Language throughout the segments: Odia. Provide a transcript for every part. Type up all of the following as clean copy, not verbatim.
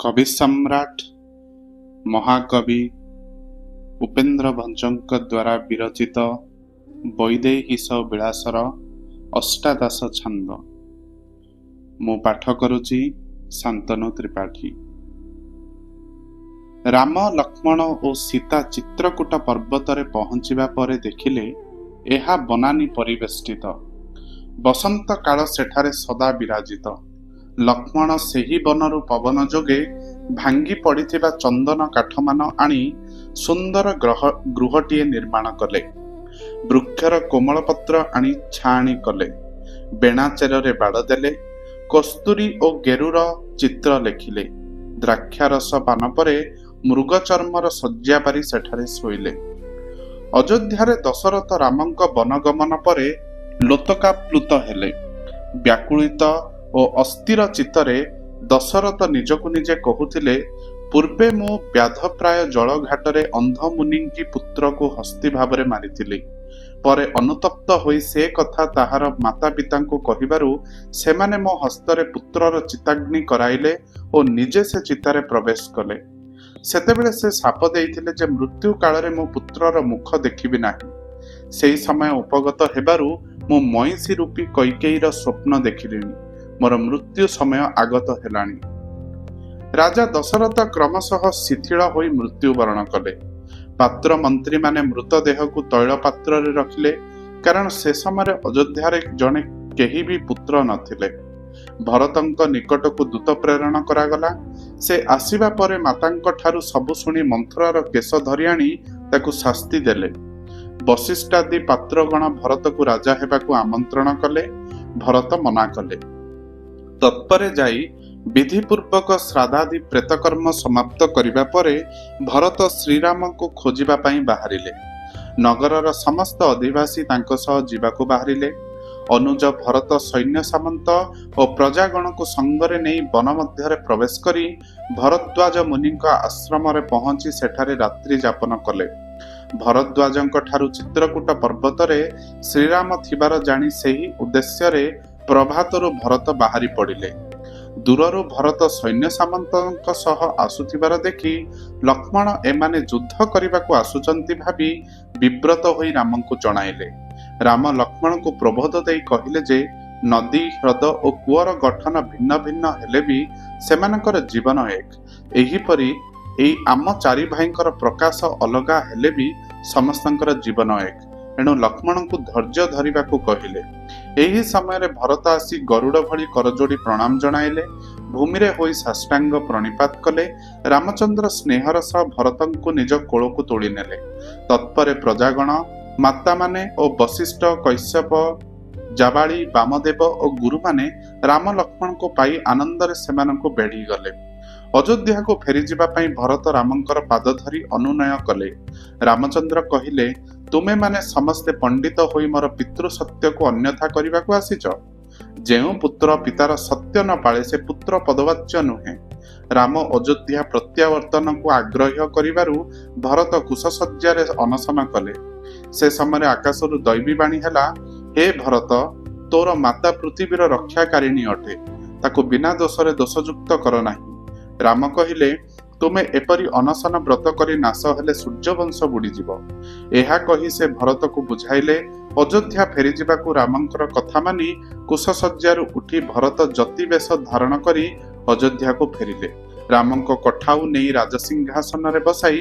କବି ସମ୍ରାଟ ମହାକବି ଉପେନ୍ଦ୍ର ଭଞ୍ଜଙ୍କ ଦ୍ୱାରା ବିରଚିତ ବୈଦେହୀଶ ବିଳାସର ଅଷ୍ଟାଦଶ ଛାନ୍ଦ। ମୁଁ ପାଠ କରୁଛି ଶାନ୍ତନୁ ତ୍ରିପାଠୀ। ରାମ, ଲକ୍ଷ୍ମଣ ଓ ସୀତା ଚିତ୍ରକୂଟ ପର୍ବତରେ ପହଞ୍ଚିବା ପରେ ଦେଖିଲେ ଏହା ବନାନୀ ପରିବେଷ୍ଟିତ। ବସନ୍ତ କାଳ ସେଠାରେ ସଦା ବିରାଜିତ। ଲକ୍ଷ୍ମଣ ସେହି ବନରୁ ପବନ ଯୋଗେ ଭାଙ୍ଗି ପଡ଼ିଥିବା ଚନ୍ଦନ କାଠମାନ ଆଣି ସୁନ୍ଦର ଗୃହଟିଏ ନିର୍ମାଣ କଲେ। ବୃକ୍ଷର କୋମଳ ପତ୍ର ଆଣି ଛାଆଣି କଲେ। ବେଣା ଚେରରେ ବାଡ଼ ଦେଲେ। କସ୍ତୁରୀ ଓ ଗେରୁର ଚିତ୍ର ଲେଖିଲେ। ଦ୍ରାକ୍ଷାରସ ପାନ ପରେ ମୃଗ ଚର୍ମର ଶଯ୍ୟା ପାରି ସେଠାରେ ଶୋଇଲେ। ଅଯୋଧ୍ୟାରେ ଦଶରଥ ରାମଙ୍କ ବନଗମନ ପରେ ଲୋତକାପ୍ଲୁତ ହେଲେ। ବ୍ୟାକୁଳିତ ଓ ଅସ୍ଥିର ଚିତ୍ତରେ ଦଶରଥ ନିଜକୁ ନିଜେ କହୁଥିଲେ, ପୂର୍ବେ ମୁଁ ବ୍ୟାଧପ୍ରାୟ ଜଳଘାଟରେ ଅନ୍ଧ ମୁନିଙ୍କି ପୁତ୍ରକୁ ହସ୍ତି ଭାବରେ ମାରିଥିଲି। ପରେ ଅନୁତପ୍ତ ହୋଇ ସେ କଥା ତାହାର ମାତା ପିତାଙ୍କୁ କହିବାରୁ ସେମାନେ ମୋ ହସ୍ତରେ ପୁତ୍ରର ଚିତାଗ୍ନି କରାଇଲେ ଓ ନିଜେ ସେ ଚିତାରେ ପ୍ରବେଶ କଲେ। ସେତେବେଳେ ସେ ଶାପ ଦେଇଥିଲେ ଯେ ମୃତ୍ୟୁ କାଳରେ ମୋ ପୁତ୍ରର ମୁଖ ଦେଖିବି ନାହିଁ। ସେହି ସମୟ ଉପଗତ ହେବାରୁ ମୁଁ ମଇଁଷି ରୂପୀ କୈକେୟୀର ସ୍ୱପ୍ନ ଦେଖିଲିଣି। ମୋର ମୃତ୍ୟୁ ସମୟ ଆଗତ ହେଲାଣି। ରାଜା ଦଶରଥ କ୍ରମଶଃ ଶିଥିଳ ହୋଇ ମୃତ୍ୟୁବରଣ କଲେ। ପାତ୍ର ମନ୍ତ୍ରୀମାନେ ମୃତଦେହକୁ ତୈଳ ପାତ୍ରରେ ରଖିଲେ, କାରଣ ସେ ସମୟରେ ଅଯୋଧ୍ୟାରେ ଜଣେ କେହି ବି ପୁତ୍ର ନଥିଲେ। ଭରତଙ୍କ ନିକଟକୁ ଦୂତ ପ୍ରେରଣ କରାଗଲା। ସେ ଆସିବା ପରେ ମାତାଙ୍କ ଠାରୁ ସବୁ ଶୁଣି ମନ୍ଥରାର କେଶ ଧରି ଆଣି ତାକୁ ଶାସ୍ତି ଦେଲେ। ବଶିଷ୍ଠାଦି ପାତ୍ରଗଣ ଭରତକୁ ରାଜା ହେବାକୁ ଆମନ୍ତ୍ରଣ କଲେ। ଭରତ ମନା କଲେ। ତତ୍ପରେ ଯାଇ ବିଧିପୂର୍ବକ ଶ୍ରାଦ୍ଧାଦି ପ୍ରେତକର୍ମ ସମାପ୍ତ କରିବା ପରେ ଭରତ ଶ୍ରୀରାମଙ୍କୁ ଖୋଜିବା ପାଇଁ ବାହାରିଲେ। ନଗରର ସମସ୍ତ ଅଧିବାସୀ ତାଙ୍କ ସହ ଯିବାକୁ ବାହାରିଲେ। ଅନୁଜ ଭରତ ସୈନ୍ୟ ସାମନ୍ତ ଓ ପ୍ରଜାଗଣକୁ ସଙ୍ଗରେ ନେଇ ବନ ମଧ୍ୟରେ ପ୍ରବେଶ କରି ଭରଦ୍ୱାଜ ମୁନିଙ୍କ ଆଶ୍ରମରେ ପହଞ୍ଚି ସେଠାରେ ରାତ୍ରି ଯାପନ କଲେ। ଭରଦ୍ୱାଜଙ୍କ ଠାରୁ ଚିତ୍ରକୂଟ ପର୍ବତରେ ଶ୍ରୀରାମ ଥିବାର ଜାଣି ସେହି ଉଦ୍ଦେଶ୍ୟରେ ପ୍ରଭାତରୁ ଭରତ ବାହାରି ପଡ଼ିଲେ। ଦୂରରୁ ଭରତ ସୈନ୍ୟ ସାମନ୍ତଙ୍କ ସହ ଆସୁଥିବାର ଦେଖି ଲକ୍ଷ୍ମଣ ଏମାନେ ଯୁଦ୍ଧ କରିବାକୁ ଆସୁଛନ୍ତି ଭାବି ବିବ୍ରତ ହୋଇ ରାମଙ୍କୁ ଜଣାଇଲେ। ରାମ ଲକ୍ଷ୍ମଣଙ୍କୁ ପ୍ରବୋଧ ଦେଇ କହିଲେ ଯେ ନଦୀ, ହ୍ରଦ ଓ କୂଅର ଗଠନ ଭିନ୍ନ ଭିନ୍ନ ହେଲେ ବି ସେମାନଙ୍କର ଜୀବନ ଏକ। ଏହିପରି ଏଇ ଆମ ଚାରି ଭାଇଙ୍କର ପ୍ରକାଶ ଅଲଗା ହେଲେ ବି ସମସ୍ତଙ୍କର ଜୀବନ ଏକ। ଏଣୁ ଲକ୍ଷ୍ମଣଙ୍କୁ ଧୈର୍ଯ୍ୟ ଧରିବାକୁ କହିଲେ। ଏହି ସମୟରେ ଭରତ ଆସି ଗରୁଡ଼ ଭଳି କରଯୋଡ଼ି ପ୍ରଣାମ ଜଣାଇଲେ। ଭୂମିରେ ହୋଇ ସାଷ୍ଟାଙ୍ଗ ପ୍ରଣିପାତ କଲେ। ରାମଚନ୍ଦ୍ର ସ୍ନେହର ସହ ଭରତଙ୍କୁ ନିଜ କୋଳକୁ ତୋଳି ନେଲେ। ତତ୍ପରେ ପ୍ରଜାଗଣ, ମାତାମାନେ ଓ ବଶିଷ୍ଠ, କୈଶ୍ୟପ, ଜାବାଳି, ବାମଦେବ ଓ ଗୁରୁମାନେ ରାମ ଲକ୍ଷ୍ମଣଙ୍କୁ ପାଇ ଆନନ୍ଦରେ ସେମାନଙ୍କୁ ବେଢ଼ି ଗଲେ। ଅଯୋଧ୍ୟାକୁ ଫେରିଯିବା ପାଇଁ ଭରତ ରାମଙ୍କର ପାଦ ଧରି ଅନୁନୟ କଲେ। ରାମଚନ୍ଦ୍ର କହିଲେ, ତୁମେମାନେ ସମସ୍ତେ ପଣ୍ଡିତ ହୋଇ ମୋର ପିତୃ ସତ୍ୟକୁ ଅନ୍ୟଥା କରିବାକୁ ଆସିଛ। ଯେଉଁ ପୁତ୍ର ପିତାର ସତ୍ୟ ନ ପାଳେ ସେ ପୁତ୍ର ପଦବାଚ୍ୟ ନୁହେଁ। ରାମ ଅଯୋଧ୍ୟା ପ୍ରତ୍ୟାବର୍ତ୍ତନକୁ ଆଗ୍ରହୀ କରିବାରୁ ଭରତ କୁଶଶଯ୍ୟାରେ ଅନଶନ କଲେ। ସେ ସମୟରେ ଆକାଶରୁ ଦୈବୀବାଣୀ ହେଲା, ହେ ଭରତ, ତୋର ମାତା ପୃଥିବୀର ରକ୍ଷାକାରିଣୀ ଅଟେ। ତାକୁ ବିନା ଦୋଷରେ ଦୋଷଯୁକ୍ତ କର ନାହିଁ। ରାମ କହିଲେ, ତୁମେ ଏପରି ଅନଶନ ବ୍ରତ କରି ନାଶ ହେଲେ ସୂର୍ଯ୍ୟବଂଶ ବୁଡ଼ିଯିବ। ଏହା କହି ସେ ଭରତକୁ ବୁଝାଇଲେ। ଅଯୋଧ୍ୟା ଫେରିଯିବାକୁ ରାମଙ୍କର କଥା ମାନି କୁଶଶଯ୍ୟାରୁ ଉଠି ଭରତ ଯତିବେଶ ଧାରଣ କରି ଅଯୋଧ୍ୟାକୁ ଫେରିଲେ। ରାମଙ୍କ କଠାଉ ନେଇ ରାଜସିଂହାସନରେ ବସାଇ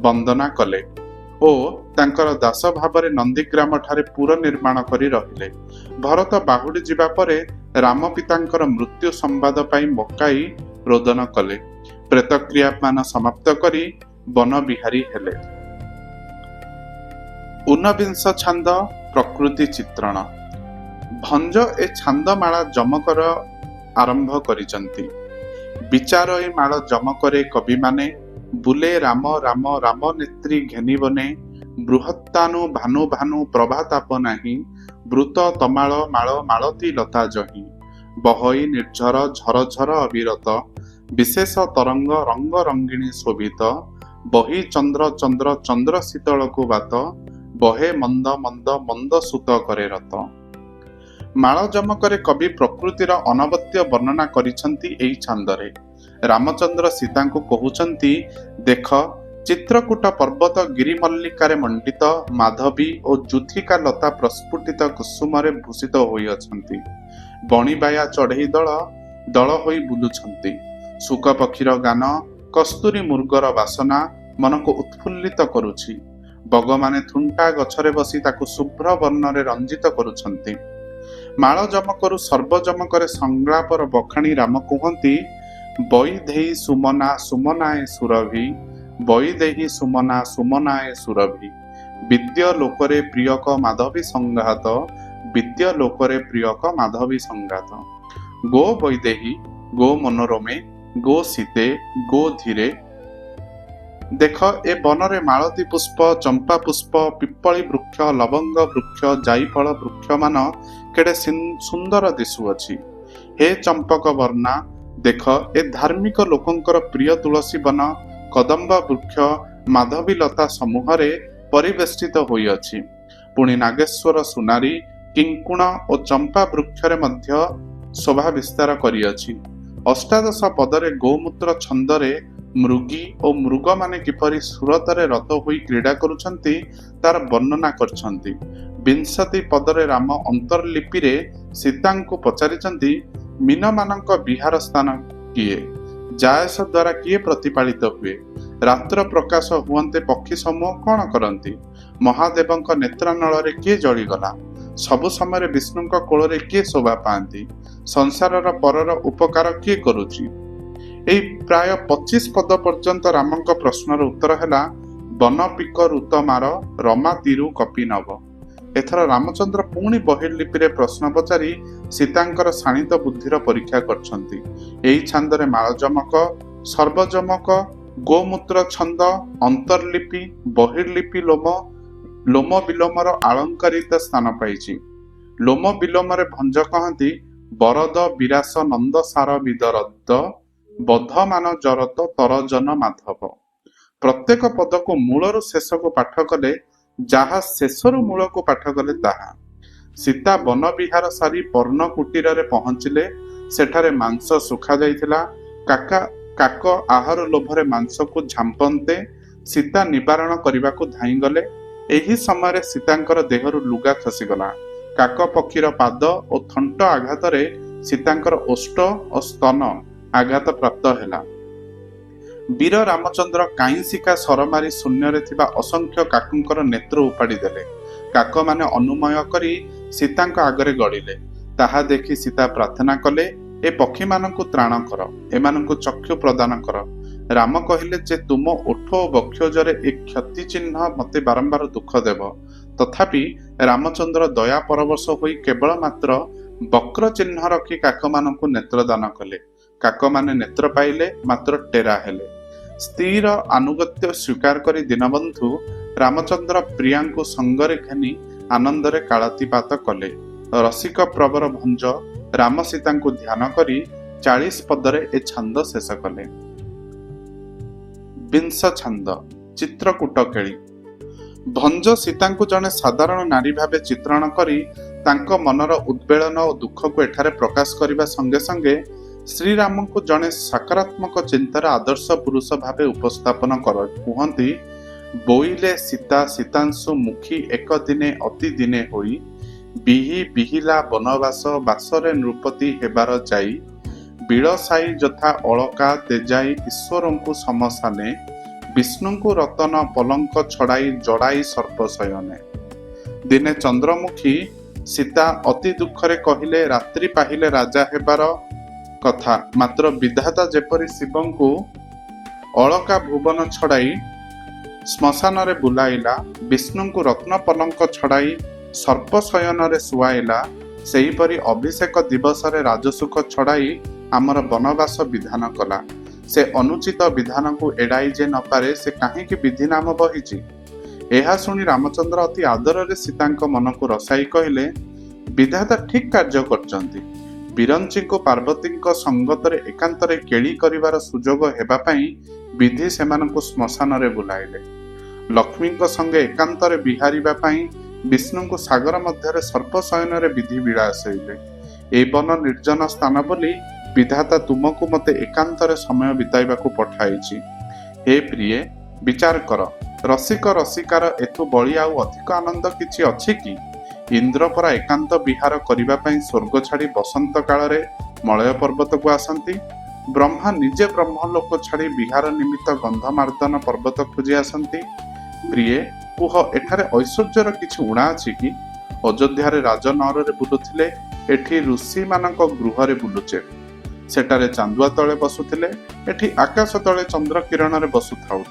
ବନ୍ଦନା କଲେ ଓ ତାଙ୍କର ଦାସ ଭାବରେ ନନ୍ଦୀଗ୍ରାମ ଠାରେ ପୁର ନିର୍ମାଣ କରି ରହିଲେ। ଭରତ ବାହୁଡ଼ି ଯିବା ପରେ ରାମ ପିତାଙ୍କର ମୃତ୍ୟୁ ସମ୍ବାଦ ପାଇଁ ମକାଇ ରୋଦନ କଲେ। ପ୍ରେତକ୍ରିୟାମାନ ସମାପ୍ତ କରି ବନବିହାରୀ ହେଲେ। ଊନବିଂଶ ଛାନ୍ଦ ପ୍ରକୃତି ଚିତ୍ରଣ। ଭଞ୍ଜ ଏ ଛାନ୍ଦମାଳା ଯମକର ଆରମ୍ଭ କରିଛନ୍ତି। ବିଚାର ଏ ମାଳ ଯମକରେ କବିମାନେ। ବୁଲେ ରାମ ରାମ ରାମ ନେତ୍ରୀ ଘେନିବନେ। ବୃହତ୍ତାନୁ ଭାନୁ ଭାନୁ ପ୍ରଭାତାପ ନାହିଁ। ବୃତ ତମାଳ ମାଳ ମାଳତୀ ଲତା ଜହିଁ। ବହଇ ନିର୍ଝର ଝର ଝର ଅବିରତ। ବିଶେଷ ତରଙ୍ଗ ରଙ୍ଗ ରଙ୍ଗିଣୀ ଶୋଭିତ। ବହି ଚନ୍ଦ୍ର ଚନ୍ଦ୍ର ଚନ୍ଦ୍ର ଶୀତଳକୁ ବାତ। ବହେ ମନ୍ଦ ମନ୍ଦ ମନ୍ଦ ସୁତ କରେ ରତ। ମାଳ ଯମକରେ କବି ପ୍ରକୃତିର ଅନବଦ୍ୟ ବର୍ଣ୍ଣନା କରିଛନ୍ତି ଏହି ଛାନ୍ଦରେ। ରାମଚନ୍ଦ୍ର ସୀତାଙ୍କୁ କହୁଛନ୍ତି, ଦେଖ ଚିତ୍ରକୂଟ ପର୍ବତ ଗିରିମଲ୍ଲିକାରେ ମଣ୍ଡିତ ମାଧବୀ ଓ ଯୁଥିକା ଲତା ପ୍ରସ୍ଫୁଟିତ କୁସୁମରେ ଭୂଷିତ ହୋଇଅଛନ୍ତି। ବଣିବାୟା ଚଢ଼େଇ ଦଳ ଦଳ ହୋଇ ବୁଲୁଛନ୍ତି। ଶୁକ ପକ୍ଷୀର ଗାନ, କସ୍ତୁରୀ ମୃଗର ବାସନା ମନକୁ ଉତ୍ଫୁଲ୍ଲିତ କରୁଛି। ବଗମାନେ ଥୁଣ୍ଟା ଗଛରେ ବସି ତାକୁ ଶୁଭ୍ର ବର୍ଣ୍ଣରେ ରଞ୍ଜିତ କରୁଛନ୍ତି। ମାଳ ଜମକରୁ ସର୍ବଜମକରେ ସଂଳାପର ବଖାଣି ରାମ କୁହନ୍ତି, ବୈଦେହୀ ସୁମନା ସୁମନାଏ ସୁରଭି, ବୈଦେହୀ ସୁମନା ସୁମନାଏ ସୁରଭି, ବିଦ୍ୟ ଲୋକରେ ପ୍ରିୟକ ମାଧବୀ ସଂଘାତ, ବିଦ୍ୟ ଲୋକରେ ପ୍ରିୟକ ମାଧବୀ ସଂଘାତ। ଗୋ ବୈଦେହୀ, ଗୋ ମନୋରମେ, ଗୋ ସୀତେ, ଗୋ ଧୀରେ। ଦେଖ ଏ ବନରେ ମାଳତୀ ପୁଷ୍ପ, ଚମ୍ପା ପୁଷ୍ପ, ପିପଳି ବୃକ୍ଷ, ଲବଙ୍ଗ ବୃକ୍ଷ, ଜାଇଫଳ ବୃକ୍ଷମାନ କେଡ଼େ ସୁନ୍ଦର ଦିଶୁଅଛି। ହେ ଚମ୍ପକ ବର୍ଣ୍ଣା, ଦେଖ ଏ ଧାର୍ମିକ ଲୋକଙ୍କର ପ୍ରିୟ ତୁଳସୀ ବନ କଦମ୍ବ ବୃକ୍ଷ ମାଧବୀ ଲତା ସମୂହରେ ପରିବେଷ୍ଟିତ ହୋଇଅଛି। ପୁଣି ନାଗେଶ୍ୱର ସୁନାରୀ କିଙ୍କୁଣ ଓ ଚମ୍ପା ବୃକ୍ଷରେ ମଧ୍ୟ ଶୋଭା ବିସ୍ତାର କରିଅଛି। ଅଷ୍ଟାଦଶ ପଦରେ ଗୋମୂତ୍ର ଛନ୍ଦରେ ମୃଗୀ ଓ ମୃଗମାନେ କିପରି ସୁରତରେ ରତ ହୋଇ କ୍ରୀଡ଼ା କରୁଛନ୍ତି ତାର ବର୍ଣ୍ଣନା କରିଛନ୍ତି। ବିଂଶତି ପଦରେ ରାମ ଅନ୍ତର୍ଲିପିରେ ସୀତାଙ୍କୁ ପଚାରିଛନ୍ତି, ମୀନମାନଙ୍କ ବିହାର ସ୍ଥାନ କିଏ? ଜାୟସ ଦ୍ୱାରା କିଏ ପ୍ରତିପାଳିତ ହୁଏ? ରାତ୍ର ପ୍ରକାଶ ହୁଅନ୍ତେ ପକ୍ଷୀ ସମୂହ କଣ କରନ୍ତି? ମହାଦେବଙ୍କ ନେତ୍ରାନଳରେ କିଏ ଜଳିଗଲା? ସବୁ ସମୟରେ ବିଷ୍ଣୁଙ୍କ କୋଳରେ କିଏ ଶୋଭା ପାଆନ୍ତି? ସଂସାରର ପରର ଉପକାର କିଏ କରୁଛି? ଏହି ପ୍ରାୟ 25 ପଦ ପର୍ଯ୍ୟନ୍ତ ରାମଙ୍କ ପ୍ରଶ୍ନର ଉତ୍ତର ହେଲା, ବନ ପିକ ଋତମାର ରମା ତିରୁ କପି ନବ। ଏଥର ରାମଚନ୍ଦ୍ର ପୁଣି ବହିର୍ଲିପିରେ ପ୍ରଶ୍ନ ପଚାରି ସୀତାଙ୍କର ଶାଣିତ ବୁଦ୍ଧିର ପରୀକ୍ଷା କରିଛନ୍ତି। ଏହି ଛାନ୍ଦରେ ମାଳଜମକ, ସର୍ବଜମକ, ଗୋମୂତ୍ର ଛନ୍ଦ, ଅନ୍ତର୍ଲିପି, ବହିର୍ଲିପି ଲୋମ ବିଲୋମର ଆଳଙ୍କାରିତା ସ୍ଥାନ ପାଇଛି। ଲୋମ ବିଲୋମରେ ଭଞ୍ଜ କହନ୍ତି, ବରଦ ବିରାସ ନନ୍ଦ ସାର ବିଦରଦ ବଧମାନ ଜରତ ତରଜନ ମାଧବ। ପ୍ରତ୍ୟେକ ପଦକୁ ମୂଳରୁ ଶେଷକୁ ପାଠ କଲେ ଯାହା, ଶେଷରୁ ମୂଳକୁ ପାଠ କଲେ ତାହା। ସୀତା ବନ ବିହାର ସାରି ପର୍ଣ୍ଣ କୁଟୀରରେ ପହଞ୍ଚିଲେ। ସେଠାରେ ମାଂସ ଶୁଖା ଯାଇଥିଲା। କାକ ଆହାର ଲୋଭରେ ମାଂସକୁ ଝାମ୍ପନ୍ତେ ସୀତା ନିବାରଣ କରିବାକୁ ଧାଇଁଗଲେ। ଏହି ସମୟରେ ସୀତାଙ୍କର ଦେହରୁ ଲୁଗା ଖସିଗଲା। କାକ ପକ୍ଷୀର ପାଦ ଓ ଥଣ୍ଟ ଆଘାତରେ ସୀତାଙ୍କର ଓଷ୍ଠ ଓ ସ୍ତନ ଆଘାତ ପ୍ରାପ୍ତ ହେଲା। ବୀର ରାମଚନ୍ଦ୍ର କାଇଁସିକା ସର ମାରି ଶୂନ୍ୟରେ ଥିବା ଅସଂଖ୍ୟ କାକଙ୍କର ନେତ୍ର ଉପାଡ଼ି ଦେଲେ। କାକମାନେ ଅନୁମୟ କରି ସୀତାଙ୍କ ଆଗରେ ଗଡ଼ିଲେ। ତାହା ଦେଖି ସୀତା ପ୍ରାର୍ଥନା କଲେ, ଏ ପକ୍ଷୀମାନଙ୍କୁ ତ୍ରାଣ କର, ଏମାନଙ୍କୁ ଚକ୍ଷୁ ପ୍ରଦାନ କର। ରାମ କହିଲେ ଯେ ତୁମ ଓଠ ଓ ବକ୍ଷୋଜରେ ଏ କ୍ଷତି ଚିହ୍ନ ମତେ ବାରମ୍ବାର ଦୁଃଖ ଦେବ। ତଥାପି ରାମଚନ୍ଦ୍ର ଦୟା ପରବଶ ହୋଇ କେବଳ ମାତ୍ର ବକ୍ର ଚିହ୍ନ ରଖି କାକମାନଙ୍କୁ ନେତ୍ରଦାନ କଲେ। କାକମାନେ ନେତ୍ର ପାଇଲେ, ମାତ୍ର ଟେରା ହେଲେ। ସ୍ତ୍ରୀର ଆନୁଗତ୍ୟ ସ୍ୱୀକାର କରି ଦୀନବନ୍ଧୁ ରାମଚନ୍ଦ୍ର ପ୍ରିୟାଙ୍କୁ ସଙ୍ଗରେ ଘେନି ଆନନ୍ଦରେ କାଳାତିପାତ କଲେ। ରସିକ ପ୍ରବର ଭଞ୍ଜ ରାମ ସୀତାଙ୍କୁ ଧ୍ୟାନ କରି 40 ପଦରେ ଏ ଛାନ୍ଦ ଶେଷ କଲେ। ବିଂଶ ଛାନ୍ଦ ଚିତ୍ରକୂଟ କେଳି। ଭଞ୍ଜ ସୀତାଙ୍କୁ ଜଣେ ସାଧାରଣ ନାରୀ ଭାବେ ଚିତ୍ରଣ କରି ତାଙ୍କ ମନର ଉଦ୍ବେଳନ ଓ ଦୁଃଖକୁ ଏଠାରେ ପ୍ରକାଶ କରିବା ସଙ୍ଗେ ସଙ୍ଗେ ଶ୍ରୀରାମଙ୍କୁ ଜଣେ ସକାରାତ୍ମକ ଚିନ୍ତାର ଆଦର୍ଶ ପୁରୁଷ ଭାବେ ଉପସ୍ଥାପନ କୁହନ୍ତି, ବୋଇଲେ ସୀତା ସୀତାଂଶୁ ମୁଖୀ ଏକ ଦିନେ ଅତି ଦିନେ ହୋଇ, ବିହିଲା ବନବାସ ବାସରେ ନୃପତି ହେବାର ଯାଇ, ବିଳସାଇ ଯଥା ଅଳକା ତେଜାଇ ଈଶ୍ୱରଙ୍କୁ ସମସାନେ, ବିଷ୍ଣୁଙ୍କୁ ରତନ ପଲଙ୍କ ଛଡ଼ାଇ ଜଡ଼ାଇ ସର୍ପଶୟନେ। ଦିନେ ଚନ୍ଦ୍ରମୁଖୀ ସୀତା ଅତି ଦୁଃଖରେ କହିଲେ, ରାତ୍ରି ପାହିଲେ ରାଜା ହେବାର କଥା, ମାତ୍ର ବିଧାତା ଯେପରି ଶିବଙ୍କୁ ଅଳକା ଭୁବନ ଛଡ଼ାଇ ଶ୍ମଶାନରେ ବୁଲାଇଲା, ବିଷ୍ଣୁଙ୍କୁ ରତ୍ନ ପଲଙ୍କ ଛଡ଼ାଇ ସର୍ପଶୟନରେ ଶୁଆଇଲା, ସେହିପରି ଅଭିଷେକ ଦିବସରେ ରାଜସୁଖ ଛଡ଼ାଇ ଆମର ବନବାସ ବିଧାନ କଲା। ସେ ଅନୁଚିତ ବିଧାନକୁ ଏଡ଼ାଇ ଯେ ନପାରେ, ସେ କାହିଁକି ବିଧି ନାମ ବହିଛି। ଏହା ଶୁଣି ରାମଚନ୍ଦ୍ର ଅତି ଆଦରରେ ସୀତାଙ୍କ ମନକୁ ରସାଇ କହିଲେ, ବିଧାତା ଠିକ୍ କାର୍ଯ୍ୟ କରିଛନ୍ତି। ବିରଞ୍ଚିଙ୍କୁ ପାର୍ବତୀଙ୍କ ସଙ୍ଗତରେ ଏକାନ୍ତରେ କେଳି କରିବାର ସୁଯୋଗ ହେବା ପାଇଁ ବିଧି ସେମାନଙ୍କୁ ଶ୍ମଶାନରେ ବୁଲାଇଲେ। ଲକ୍ଷ୍ମୀଙ୍କ ସଙ୍ଗେ ଏକାନ୍ତରେ ବିହାରିବା ପାଇଁ ବିଷ୍ଣୁଙ୍କୁ ସାଗର ମଧ୍ୟରେ ସର୍ପଶୟନରେ ବିଧି ବିଳାସଇଲେ। ଏହି ବନ ନିର୍ଜନ ସ୍ଥାନ ବୋଲି विधाता तुमको मते एकांतरे समय बिताइबाकू पठाइछि। हे प्रिये विचार कर, रसिक रसिकार एथु बळी आउ अधिक आनंद किछि अछि कि? इंद्र परा एकांत विहार करिबा पई स्वर्ग छाड़ी बसंत काल रे मलय पर्वत को आसंती। ब्रह्मा निजे ब्रह्मलोक छाड़ी विहार निमित्त गंधमार्दन पर्वत खोजी आसंती। प्रिये कुह, एठारे ऐश्वर्यर किछि उणा अछि कि? अयोध्यारे राजनगर रे बुलुथिले, एठी ऋषि मानक गृह रे बुलुचे। सेटारे चांदुआ तळे बसुथिले, एठी आकाश तळे चंद्र किरण रे बसुथाउ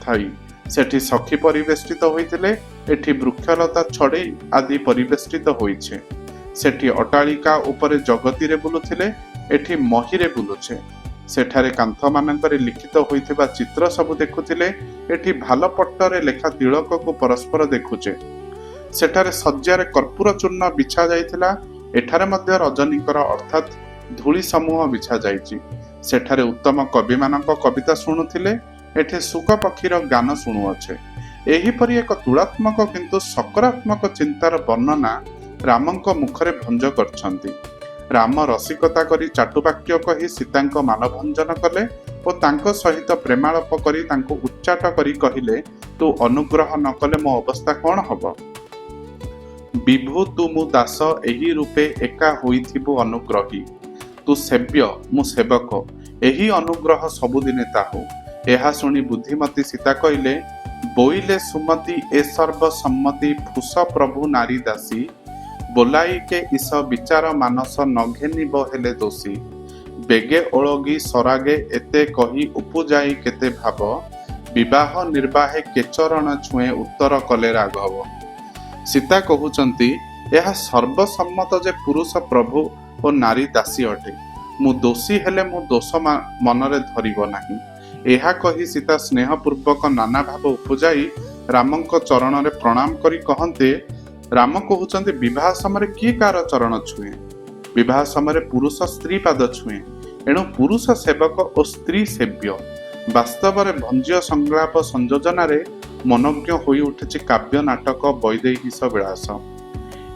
थाई। सेठी सखी परिवेष्टित होइथिले, एठी वृक्षलता छड़े आदि परिवेष्टित होइछे। सेठी अटालिका उपरे जगती रे बुलुथिले, एठी मही रे बुलुछे। सेठारे कांथ मानकरे लिखित होइथिबा चित्र सब देखुथिले, एठी भाल पट्टरे लेखा तिलक को परस्पर देखुचे। सेठारे सज्जारे कर्पूर चूर्ण बिछा जाइथिला, एठारे मध्य रजनीकर अर्थात धूली समूह बिछा जाइछि। सेठारे उत्तम कवि मानक कविता शुणुथिले, एठे सुख पक्षीर गान शुणुअछे। एहिपरि एक तुलात्मक किंतु सकारात्मक चिंतार वर्णना रामंक मुखरे भंज करछंती। राम रसिकता करी चाटुवाक्य कही सीतांक मानभंजन कले और तांको सहित प्रेमालाप करी तांको उच्चाट करी कहिले, तू अनुग्रह न कले मो अवस्था कौन हब? विभु तू मु दास एही रूपे एका होइथिबु अनुग्रही। तू सेव्य मु सेवक, एही अनुग्रह सबुदिने ताहु। एहा सुनी बुद्धिमती सीता कहिले, बोइले सुमति ए सर्व सम्मति फुस प्रभु नारी दासी। बोलाई के ईश विचार मानस नघेनिब हेले दोषी। बेगे ओळगी सरागे एते कही उपजाई केते भाव। विवाह निर्वाहे केचरण छुए उत्तर कले राघव। सीता कहउचंती, यह सर्वसम्मत जे पुरुष प्रभु और नारी दासी अटे। मु दोषी हेले मु दोष मनरे धरिब नाही। एहा कही सीता स्नेहपूर्वक नाना भाव उपजाई रामंक चरण रे प्रणाम करी कहंते, राम कहउचंती, विवाह समय किए कार चरण छुए? विवाह समय पुरुष स्त्री पाद छुए। एणु पुरुष सेवक और स्त्री सेव्य। वास्तव में भंज्य संलाप संयोजन मनज्ञ होई उठिछि काव्य नाटक वैदेहीश विलास।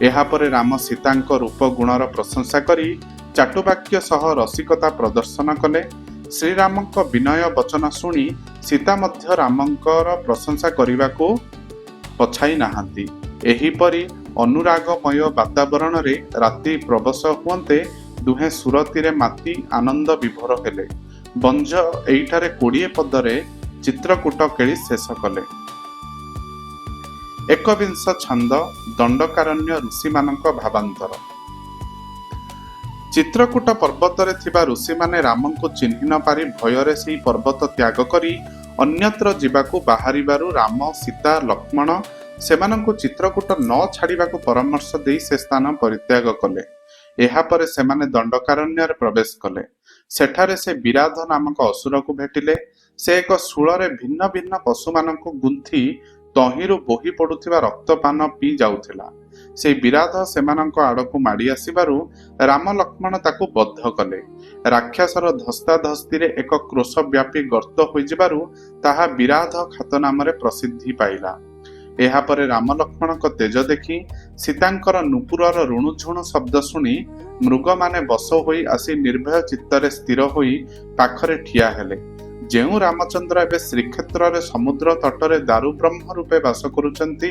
एहापरे राम सीतांक रूप गुणर प्रशंसा करी चाटुवाक्य सह रसिकता प्रदर्शन कले। श्रीरामंक विनय वचन शुणी सीता मध्य रामंकर प्रशंसा करने पछाई नाहांती। एहिपरि अनुरागमय वातावरण रे राति प्रवेश हुंते दुहे सुरती रे माती आनंद विभोर हेले। बंज एइठारे 20 पदरे चित्रकूट केली शेष कले। 21 छंद दंडकारण्य ऋषि मानक भावांतर। चित्रकूट पर्वत रे थिबा ऋषि माने रामंको चिन्हि न पारि भୟରେ सेही पर्वत त्याग करी अन्यत्र जिबाकू बाहारिबारु राम सीता लक्ष्मण सेमानंकु चित्रकूट न छाड़िबाकू परामर्श देई से स्थान परित्याग कले। एहापरे सेमाने दंडकारण्य रे प्रवेश कले। सेठारे से विराध नामक असुर को भेटिले। से एक शूଳରେ भिन्न भिन्न पशु मानंकु गुंथि तहिरु बोही पडुथिबा रक्तपान पी जाउथिला। से विराध सेमानंक आड़कू माड़ी आसिबारु राम लक्ष्मण ताकू बद्ध कले। राक्षसर धस्ताधस्ती रे एक क्रोश व्यापी गर्त होई जिबारु ताहा विराध खात नाम रे प्रसिद्धि पाइला। एहापरे राम लक्ष्मणक तेज देखि सीतांकर नुपुरर ऋणुझुणु शब्द शुणी मृग माने बस होई आसी निर्भय चित्तरे स्थिर होई पाखरे ठिया हेले। जेउ रामचंद्र एबे श्रीक्षेत्र रे समुद्र तटरे दारु ब्रह्म रूपे वास करुचंती,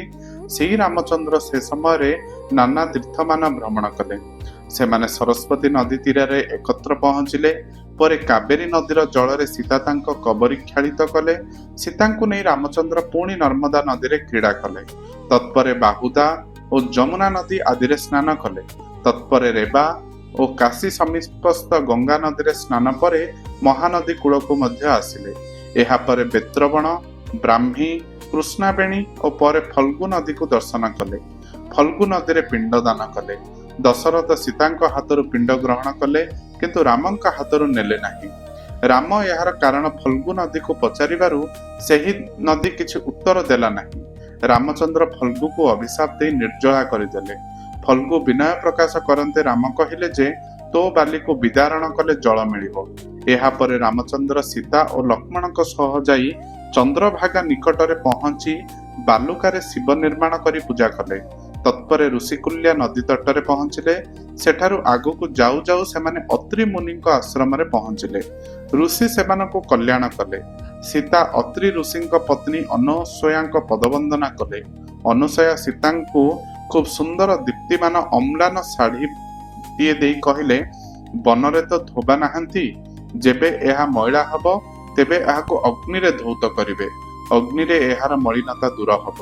सेही रामचंद्र से समय नाना तीर्थमान भ्रमण कले। सेमाने सरस्वती नदी तीरे एकत्र पहुंचिले। परे कावेरी नदीर जल सीता तांको कबरी खेलित कले। सीतांकु नहीं रामचंद्र पुणी नर्मदा नदी रे क्रीड़ा कले। तत्परे बाहुदा और जमुना नदी आदि स्नान कले। तत्परे रेबा और काशी समीपस्थ गंगा नदी रे स्नान परे महानदी कूल को मध्य आसिले। एहा परे बेत्रवण, ब्राह्मी, कृष्णावेणी और परे फल्गु नदी को दर्शन कले। फल्गु नदी रे पिंडदान कले। दशरथ सीतांक हाथरु पिंड ग्रहण कले, किंतु रामंक हाथरु नेले नाही। राम यार कारण फल्गु नदी को पचारिबारु सेही नदी किछि उत्तर देला नाही। रामचंद्र फल्गु को अभिशाप दे निर्जला करिदेले। फल्गु विनय प्रकाश करते राम कहिले जे तो बाली को विदारण कले जल मिलिबो। एहा परे रामचंद्र सीता और लक्ष्मणक सह जाई चंद्रभागा निकटरे पहुंची बालुकारे शिव निर्माण करी पूजा कले। ତତ୍ପରେ ଋଷିକୁଲ୍ୟା ନଦୀ ତଟରେ ପହଞ୍ଚିଲେ। ସେଠାରୁ ଆଗକୁ ଯାଉ ଯାଉ ସେମାନେ ଅତ୍ରି ମୁନିଙ୍କ ଆଶ୍ରମରେ ପହଞ୍ଚିଲେ। ଋଷି ସେମାନଙ୍କୁ କଲ୍ୟାଣ କଲେ। ସୀତା ଅତ୍ରି ଋଷିଙ୍କ ପତ୍ନୀ ଅନସୂୟାଙ୍କ ପଦବନ୍ଦନା କଲେ। ଅନସୂୟା ସୀତାଙ୍କୁ ଖୁବ୍ ସୁନ୍ଦର ଦୀପ୍ତିମାନ ଅମ୍ଳାନ ଶାଢ଼ୀଟିଏ ଦେଇ କହିଲେ, ବନରେ ତ ଧୋବା ନାହାନ୍ତି, ଯେବେ ଏହା ମଇଳା ହେବ ତେବେ ଏହାକୁ ଅଗ୍ନିରେ ଧୌତ କରିବେ, ଅଗ୍ନିରେ ଏହାର ମଳିନତା ଦୂର ହେବ।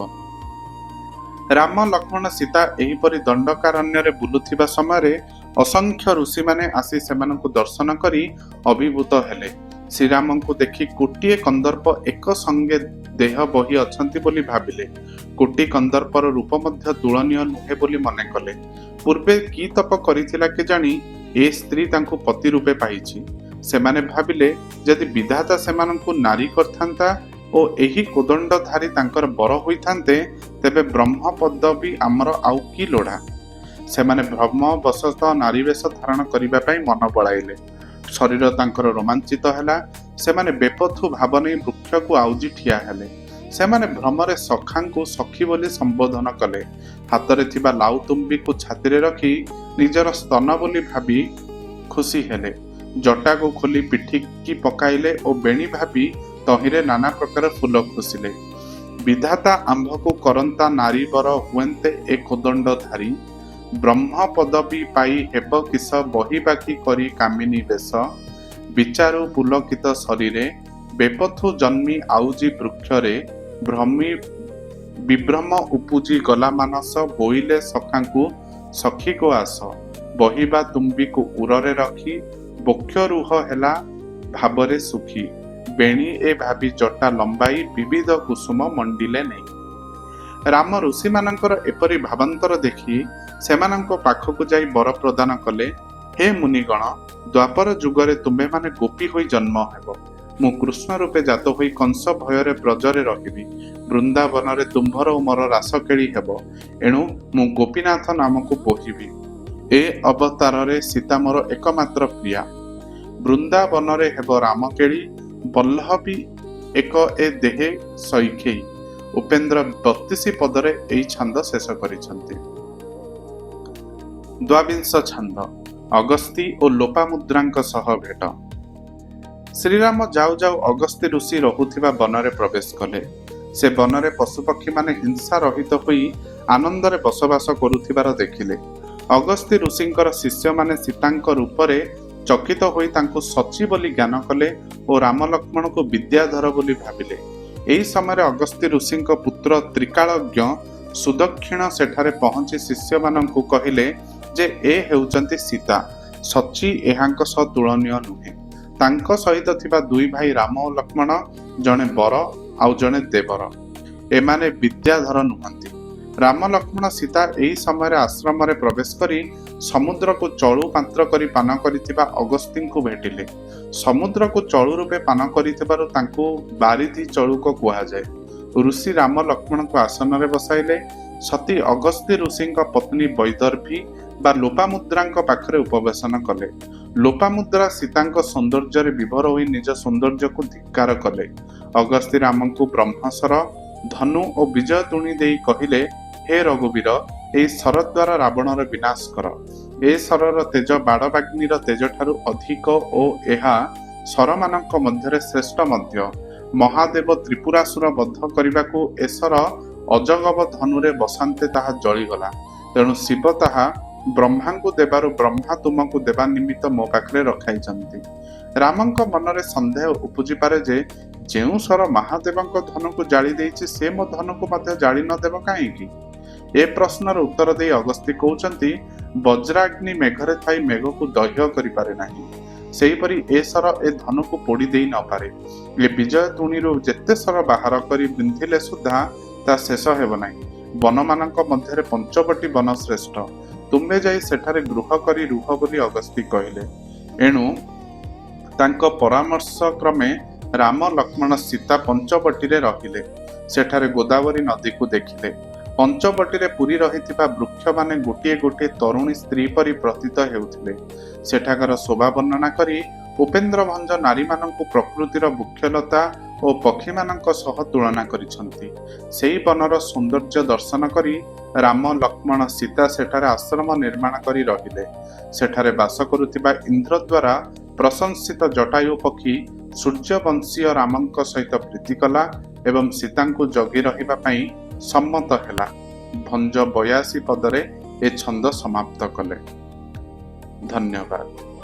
ରାମ ଲକ୍ଷ୍ମଣ ସୀତା ଏହିପରି ଦଣ୍ଡକାରଣ୍ୟରେ ବୁଲୁଥିବା ସମୟରେ ଅସଂଖ୍ୟ ଋଷିମାନେ ଆସି ସେମାନଙ୍କୁ ଦର୍ଶନ କରି ଅଭିଭୂତ ହେଲେ। ଶ୍ରୀରାମଙ୍କୁ ଦେଖି କୋଟିଏ କନ୍ଦର୍ପ ଏକ ସଙ୍ଗେ ଦେହ ବହି ଅଛନ୍ତି ବୋଲି ଭାବିଲେ। କୋଟି କନ୍ଦର୍ପର ରୂପ ମଧ୍ୟ ତୁଳନୀୟ ନୁହେଁ ବୋଲି ମନେ କଲେ। ପୂର୍ବେ କି ତପ କରିଥିଲା କେଜାଣି ଏ ସ୍ତ୍ରୀ ତାଙ୍କୁ ପତି ରୂପେ ପାଇଛି। ସେମାନେ ଭାବିଲେ, ଯଦି ବିଧାତା ସେମାନଙ୍କୁ ନାରୀ କରିଥାନ୍ତା ଓ ଏହି କୋଦଣ୍ଡଧାରୀ ତାଙ୍କର ବର ହୋଇଥାନ୍ତେ, ତେବେ ବ୍ରହ୍ମ ପଦବୀ ଆମର ଆଉ କି ଲୋଡ଼ା। ସେମାନେ ଭ୍ରମବଶତଃ ନାରୀ ବେଶ ଧାରଣ କରିବା ପାଇଁ ମନ ବଳାଇଲେ। ଶରୀର ତାଙ୍କର ରୋମାଞ୍ଚିତ ହେଲା। ସେମାନେ ବେପଥୁ ଭାବ ନେଇ ବୃକ୍ଷକୁ ଆଉଜି ଠିଆ ହେଲେ। ସେମାନେ ଭ୍ରମରେ ସଖାଙ୍କୁ ସଖୀ ବୋଲି ସମ୍ବୋଧନ କଲେ। ହାତରେ ଥିବା ଲାଉ ତୁମ୍ବିକୁ ଛାତିରେ ରଖି ନିଜର ସ୍ତନ ବୋଲି ଭାବି ଖୁସି ହେଲେ। ଜଟାକୁ ଖୋଲି ପିଠିକି ପକାଇଲେ ଓ ବେଣୀ ଭାବି ତହିଁରେ ନାନା ପ୍ରକାର ଫୁଲ ଖୁସିଲେ। ବିଧାତା ଆମ୍ଭକୁ କରନ୍ତା ନାରୀ ବର ହୁଏନ୍ତେ ଏ କୋଦଣ୍ଡଧାରୀ, ବ୍ରହ୍ମ ପଦବୀ ପାଇ ହେବ କିସ ବହିବାକି କରି କାମିନୀ ବେଶ, ବିଚାରୁ ପୁଲକିତ ଶରୀରେ ବେପଥୁ ଜନ୍ମି ଆଉଜି ବୃକ୍ଷରେ, ବିଭ୍ରମ ଉପୁଜି ଗଲା ମାନସ ବୋଇଲେ ସଖାଙ୍କୁ ସଖୀକୁ ଆସ, ବହିବା ତୁମ୍ବିକୁ ଉରରେ ରଖି ବକ୍ଷରୁହ ହେଲା ଭାବରେ ସୁଖୀ, ବେଣୀ ଏ ଭାବି ଜଟା ଲମ୍ବାଇ ବିବିଧ କୁସୁମ ମଣ୍ଡିଲେ ନେଇ। ରାମ ଋଷିମାନଙ୍କର ଏପରି ଭାବାନ୍ତର ଦେଖି ସେମାନଙ୍କ ପାଖକୁ ଯାଇ ବର ପ୍ରଦାନ କଲେ। ହେ ମୁନିଗଣ, ଦ୍ୱାପର ଯୁଗରେ ତୁମ୍ଭେମାନେ ଗୋପୀ ହୋଇ ଜନ୍ମ ହେବ। ମୁଁ କୃଷ୍ଣ ରୂପେ ଜାତ ହୋଇ କଂସ ଭୟରେ ବ୍ରଜରେ ରହିବି। ବୃନ୍ଦାବନରେ ତୁମ୍ଭର ଓ ମୋର ରାସ କେଳି ହେବ। ଏଣୁ ମୁଁ ଗୋପୀନାଥ ନାମକୁ ବୋହିବି। ଏ ଅବତାରରେ ସୀତା ମୋର ଏକମାତ୍ର ପ୍ରିୟା। ବୃନ୍ଦାବନରେ ହେବ ରାମ କେଳି, ବଲ୍ଲଭୀ ଏକ ଏ ଦେହେ ସୈଖେଇ। ଉପେନ୍ଦ୍ର 32 ପଦରେ ଏହି ଛାନ୍ଦ ଶେଷ କରିଛନ୍ତି। ଦ୍ୱାବିଂଶ ଛାନ୍ଦ ଅଗସ୍ତୀ ଓ ଲୋପାମୁଦ୍ରାଙ୍କ ସହ ଭେଟ। ଶ୍ରୀରାମ ଯାଉ ଯାଉ ଅଗସ୍ତୀ ଋଷି ରହୁଥିବା ବନରେ ପ୍ରବେଶ କଲେ। ସେ ବନରେ ପଶୁପକ୍ଷୀମାନେ ହିଂସା ରହିତ ହୋଇ ଆନନ୍ଦରେ ବସବାସ କରୁଥିବାର ଦେଖିଲେ। ଅଗସ୍ତୀ ଋଷିଙ୍କର ଶିଷ୍ୟମାନେ ସୀତାଙ୍କ ରୂପରେ ଚକିତ ହୋଇ ତାଙ୍କୁ ସଚୀ ବୋଲି ଜ୍ଞାନ କଲେ ଓ ରାମ ଲକ୍ଷ୍ମଣଙ୍କୁ ବିଦ୍ୟାଧର ବୋଲି ଭାବିଲେ। ଏହି ସମୟରେ ଅଗସ୍ତୀ ଋଷିଙ୍କ ପୁତ୍ର ତ୍ରିକାଳଜ୍ଞ ସୁଦକ୍ଷିଣ ସେଠାରେ ପହଞ୍ଚି ଶିଷ୍ୟମାନଙ୍କୁ କହିଲେ ଯେ ଏ ହେଉଛନ୍ତି ସୀତା, ସଚୀ ଏହାଙ୍କ ସହ ତୁଳନୀୟ ନୁହେଁ। ତାଙ୍କ ସହିତ ଥିବା ଦୁଇ ଭାଇ ରାମ ଓ ଲକ୍ଷ୍ମଣ, ଜଣେ ବର ଆଉ ଜଣେ ଦେବର। ଏମାନେ ବିଦ୍ୟାଧର ନୁହନ୍ତି। ରାମ ଲକ୍ଷ୍ମଣ ସୀତା ଏହି ସମୟରେ ଆଶ୍ରମରେ ପ୍ରବେଶ କରି ସମୁଦ୍ରକୁ ଚଳୁ ପାତ୍ର କରି ପାନ କରିଥିବା ଅଗସ୍ତୀଙ୍କୁ ଭେଟିଲେ। ସମୁଦ୍ରକୁ ଚଳୁ ରୂପେ ପାନ କରିଥିବାରୁ ତାଙ୍କୁ ବାରିଧି ଚଳୁକ କୁହାଯାଏ। ଋଷି ରାମ ଲକ୍ଷ୍ମଣଙ୍କୁ ଆସନରେ ବସାଇଲେ। ସତୀ ଅଗସ୍ତୀ ଋଷିଙ୍କ ପତ୍ନୀ ବୈଦର୍ଭୀ ବା ଲୋପାମୁଦ୍ରାଙ୍କ ପାଖରେ ଉପବେଶନ କଲେ। ଲୋପାମୁଦ୍ରା ସୀତାଙ୍କ ସୌନ୍ଦର୍ଯ୍ୟରେ ବିଭୋର ହୋଇ ନିଜ ସୌନ୍ଦର୍ଯ୍ୟକୁ ଧିକ୍କାର କଲେ। ଅଗସ୍ତୀ ରାମଙ୍କୁ ବ୍ରହ୍ମଶର, ଧନୁ ଓ ବିଜୟ ତୁଣୀ ଦେଇ କହିଲେ, ହେ ରଘୁବୀର, ଏହି ଶର ଦ୍ୱାରା ରାବଣର ବିନାଶ କର। ଏ ଶରର ତେଜ ବାଡ଼ବାଗ୍ନିର ତେଜ ଠାରୁ ଅଧିକ ଓ ଏହା ଶରମାନଙ୍କ ମଧ୍ୟରେ ଶ୍ରେଷ୍ଠ ମଧ୍ୟ। ମହାଦେବ ତ୍ରିପୁରାସୁର ବଧ କରିବାକୁ ଏଶର ଅଜଗବ ଧନୁରେ ବସାନ୍ତେ ତାହା ଜଳିଗଲା। ତେଣୁ ଶିବ ତାହା ବ୍ରହ୍ମାଙ୍କୁ ଦେବାରୁ ବ୍ରହ୍ମା ତୁମକୁ ଦେବା ନିମିତ୍ତ ମୋ ପାଖରେ ରଖାଇଛନ୍ତି। ରାମଙ୍କ ମନରେ ସନ୍ଦେହ ଉପୁଜିପାରେ ଯେ ଯେଉଁ ଶର ମହାଦେବଙ୍କ ଧନକୁ ଜାଳି ଦେଇଛି ସେ ମୋ ଧନକୁ ମଧ୍ୟ ଜାଳି ନ ଦେବ କାହିଁକି? ଏ ପ୍ରଶ୍ନର ଉତ୍ତର ଦେଇ ଅଗସ୍ତୀ କହୁଛନ୍ତି, ବଜ୍ରାଗ୍ନି ମେଘରେ ଥାଇ ମେଘକୁ ଦହ୍ୟ କରିପାରେ ନାହିଁ। ସେହିପରି ଏ ଶର ଏ ଧନକୁ ପୋଡ଼ି ଦେଇ ନପାରେ। ଏ ବିଜୟ ତୁଣୀରୁ ଯେତେ ଶର ବାହାର କରି ବିନ୍ଧିଲେ ସୁଦ୍ଧା ତା ଶେଷ ହେବ ନାହିଁ। ବନମାନଙ୍କ ମଧ୍ୟରେ ପଞ୍ଚବଟୀ ବନ ଶ୍ରେଷ୍ଠ। ତୁମ୍ଭେ ଯାଇ ସେଠାରେ ଗୃହ କରି ରୁହ ବୋଲି ଅଗସ୍ତୀ କହିଲେ। ଏଣୁ ତାଙ୍କ ପରାମର୍ଶ କ୍ରମେ ରାମ ଲକ୍ଷ୍ମଣ ସୀତା ପଞ୍ଚବଟୀରେ ରହିଲେ। ସେଠାରେ ଗୋଦାବରୀ ନଦୀକୁ ଦେଖିଲେ। ପଞ୍ଚବଟୀରେ ପୂରି ରହିଥିବା ବୃକ୍ଷମାନେ ଗୋଟିଏ ଗୋଟିଏ ତରୁଣୀ ସ୍ତ୍ରୀ ପରି ପ୍ରତୀତ ହେଉଥିଲେ। ସେଠାକାର ଶୋଭା ବର୍ଣ୍ଣନା କରି ଉପେନ୍ଦ୍ର ଭଞ୍ଜ ନାରୀମାନଙ୍କୁ ପ୍ରକୃତିର ବୃକ୍ଷଲତା ଓ ପକ୍ଷୀମାନଙ୍କ ସହ ତୁଳନା କରିଛନ୍ତି। ସେହି ବନର ସୌନ୍ଦର୍ଯ୍ୟ ଦର୍ଶନ କରି ରାମ, ଲକ୍ଷ୍ମଣ, ସୀତା ସେଠାରେ ଆଶ୍ରମ ନିର୍ମାଣ କରି ରହିଲେ। ସେଠାରେ ବାସ କରୁଥିବା ଇନ୍ଦ୍ର ଦ୍ୱାରା ପ୍ରଶଂସିତ ଜଟାୟୁ ପକ୍ଷୀ ସୂର୍ଯ୍ୟବଂଶୀୟ ରାମଙ୍କ ସହିତ ପ୍ରୀତି କଲା ଏବଂ ସୀତାଙ୍କୁ ଜଗି ରହିବା ପାଇଁ ସମ୍ମତ ହେଲା। ଭଞ୍ଜ 82 ପଦରେ ଏ ଛନ୍ଦ ସମାପ୍ତ କଲେ। ଧନ୍ୟବାଦ।